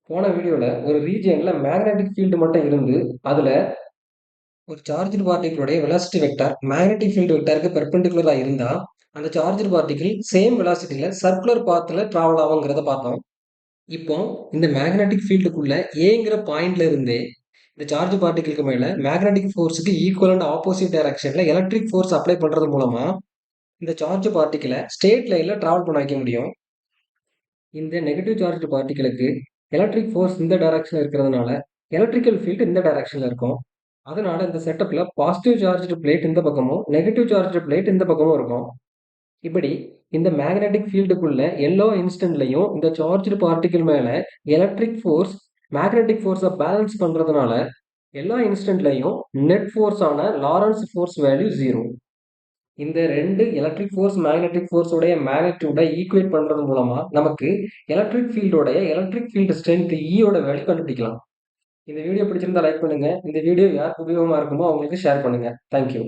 போன வீடியோல ஒரு ரீஜியன்ல மேக்னெட்டிக் ஃபீல்டு மட்டும் இருந்து அதுல ஒரு சார்ஜ்டு பார்ட்டிகளுடைய வெலாசிட்டி வெக்டார் மேக்னெட்டிக் ஃபீல்டு வெக்டாருக்கு பெர்பெண்டிகுலரா இருந்தா அந்த சார்ஜ்டு பார்ட்டிகிள் சேம் வெலாசிட்டியில சர்க்குலர் பாத்துல டிராவல் ஆகுங்கிறத பார்த்தோம். இப்போ இந்த மேக்னெட்டிக் ஃபீல்டுக்குள்ள ஏங்கிற பாயிண்ட்ல இருந்தே இந்த சார்ஜ் பார்ட்டிகளுக்கு மேல மேக்னெட்டிக் ஃபோர்ஸுக்கு ஈக்குவல் அண்ட் ஆப்போசிட் டைரக்ஷன்ல எலக்ட்ரிக் ஃபோர்ஸ் அப்ளை பண்றது மூலமா இந்த சார்ஜ் பார்ட்டிகளை ஸ்ட்ரெயிட் லைன்ல டிராவல் பண்ண வைக்க முடியும். இந்த நெகட்டிவ் சார்ஜ் பார்ட்டிகளுக்கு எலக்ட்ரிக் ஃபோர்ஸ் இந்த டைரக்ஷன்ல இருக்கிறதுனால எலக்ட்ரிக்கல் ஃபீல்டு இந்த டைரக்ஷன்ல இருக்கும். அதனால இந்த செட்டப்ல பாசிட்டிவ் சார்ஜ்டு பிளேட் இந்த பக்கமும் நெகட்டிவ் சார்ஜ்டு பிளேட் இந்த பக்கமும் இருக்கும். இப்படி இந்த மேக்னெட்டிக் ஃபீல்டுக்குள்ள எல்லா இன்ஸ்டன்ட்லையும் இந்த சார்ஜ்டு பார்ட்டிகிள் மேல எலக்ட்ரிக் ஃபோர்ஸ் மேக்னெட்டிக் ஃபோர்ஸை பேலன்ஸ் பண்றதுனால எல்லா இன்ஸ்டன்ட்லையும் நெட் ஃபோர்ஸ் ஆன லாரன்ஸ் ஃபோர்ஸ் வேல்யூ 0. இந்த ரெண்டு எலக்ட்ரிக் ஃபோர்ஸ் மேக்னெட்டிக் ஃபோர்ஸ் உடைய மேக்னிடியூட ஈக்குவேட் பண்றது மூலமா நமக்கு எலக்ட்ரிக் ஃபீல்டோடைய எலக்ட்ரிக் ஃபீல்டு ஸ்ட்ரென்த் ஈயோட வேல்யூ கண்டுபிடிக்கலாம். இந்த வீடியோ பிடிச்சிருந்தா லைக் பண்ணுங்க. இந்த வீடியோ யாருக்கு உபயோகமா இருக்குமோ அவங்களுக்கு ஷேர் பண்ணுங்க. தேங்க்யூ.